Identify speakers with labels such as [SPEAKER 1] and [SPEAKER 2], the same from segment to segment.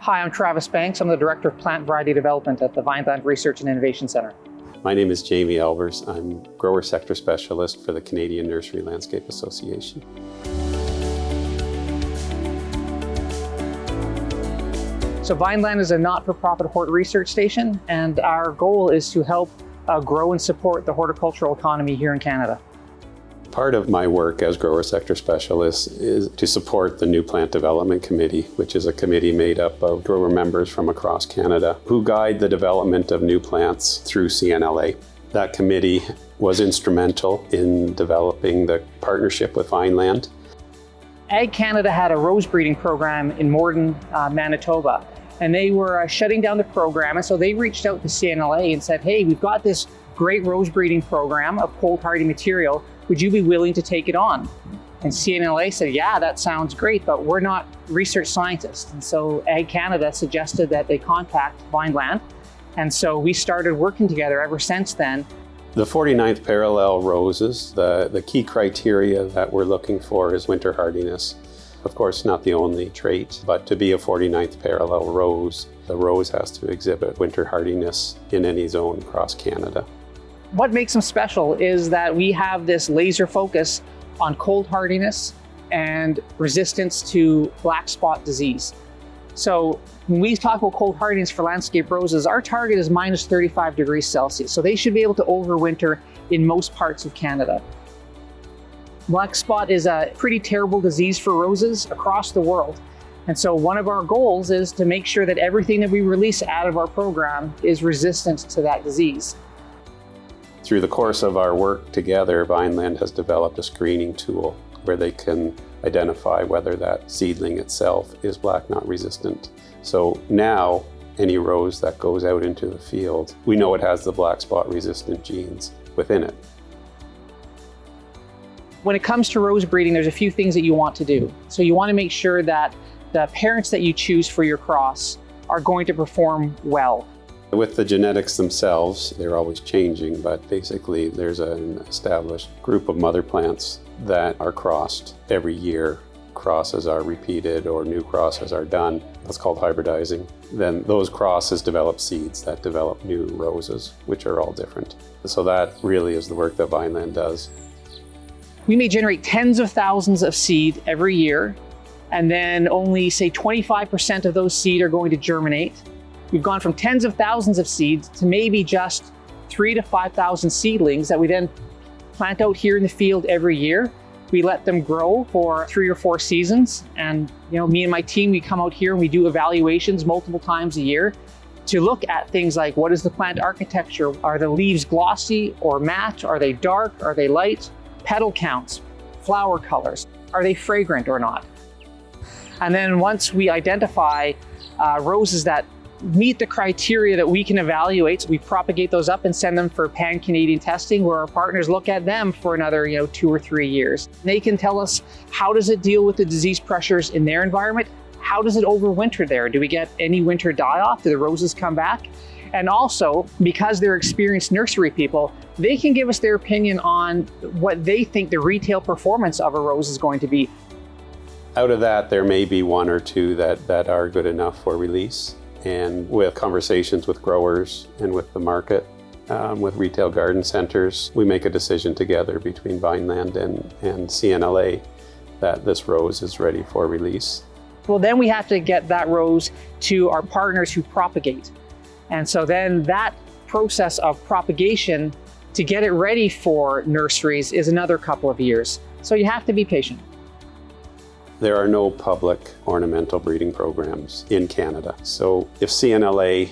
[SPEAKER 1] Hi, I'm Travis Banks. I'm the Director of Plant Variety Development at the Vineland Research and Innovation Center.
[SPEAKER 2] My name is Jamie Elvers. I'm Grower Sector Specialist for the Canadian Nursery Landscape Association.
[SPEAKER 1] So Vineland is a not-for-profit hort research station, and our goal is to help grow and support the horticultural economy here in Canada.
[SPEAKER 2] Part of my work as Grower Sector Specialist is to support the New Plant Development Committee, which is a committee made up of grower members from across Canada who guide the development of new plants through CNLA. That committee was instrumental in developing the partnership with Vineland.
[SPEAKER 1] Ag Canada had a rose breeding program in Morden, Manitoba, and they were shutting down the program, and so they reached out to CNLA and said, hey, we've got this great rose breeding program of cold hardy material. Would you be willing to take it on? And CNLA said, yeah, that sounds great, but we're not research scientists. And so Ag Canada suggested that they contact Vineland. And so we started working together ever since then.
[SPEAKER 2] The 49th parallel roses, the key criteria that we're looking for is winter hardiness. Of course, not the only trait, but to be a 49th parallel rose, the rose has to exhibit winter hardiness in any zone across Canada.
[SPEAKER 1] What makes them special is that we have this laser focus on cold hardiness and resistance to black spot disease. So when we talk about cold hardiness for landscape roses, our target is minus 35 degrees Celsius. So they should be able to overwinter in most parts of Canada. Black spot is a pretty terrible disease for roses across the world. And so one of our goals is to make sure that everything that we release out of our program is resistant to that disease.
[SPEAKER 2] Through the course of our work together, Vineland has developed a screening tool where they can identify whether that seedling itself is black knot resistant. So now, any rose that goes out into the field, we know it has the black spot resistant genes within it.
[SPEAKER 1] When it comes to rose breeding, there's a few things that you want to do. So you want to make sure that the parents that you choose for your cross are going to perform well.
[SPEAKER 2] With the genetics themselves, they're always changing, but basically there's an established group of mother plants that are crossed every year. Crosses are repeated or new crosses are done. That's called hybridizing. Then those crosses develop seeds that develop new roses, which are all different. So that really is the work that Vineland does.
[SPEAKER 1] We may generate tens of thousands of seed every year, and then only say 25% of those seed are going to germinate. We've gone from tens of thousands of seeds to maybe just 3,000 to 5,000 seedlings that we then plant out here in the field every year. We let them grow for 3 or 4 seasons. And me and my team, we come out here and we do evaluations multiple times a year to look at things like, what is the plant architecture? Are the leaves glossy or matte? Are they dark? Are they light? Petal counts, flower colors. Are they fragrant or not? And then once we identify roses that meet the criteria that we can evaluate, so we propagate those up and send them for pan-Canadian testing, where our partners look at them for another 2 or 3 years. They can tell us, how does it deal with the disease pressures in their environment? How does it overwinter there? Do we get any winter die-off? Do the roses come back? And also, because they're experienced nursery people, they can give us their opinion on what they think the retail performance of a rose is going to be.
[SPEAKER 2] Out of that, there may be 1 or 2 that are good enough for release. And with conversations with growers and with the market, with retail garden centers, we make a decision together between Vineland and CNLA that this rose is ready for release.
[SPEAKER 1] Well, then we have to get that rose to our partners who propagate. And so then that process of propagation to get it ready for nurseries is another couple of years. So you have to be patient.
[SPEAKER 2] There are no public ornamental breeding programs in Canada. So if CNLA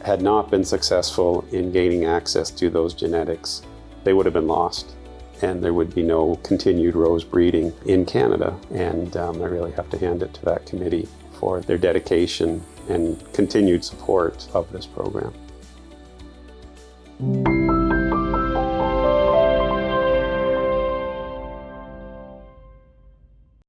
[SPEAKER 2] had not been successful in gaining access to those genetics, they would have been lost. And there would be no continued rose breeding in Canada. And I really have to hand it to that committee for their dedication and continued support of this program.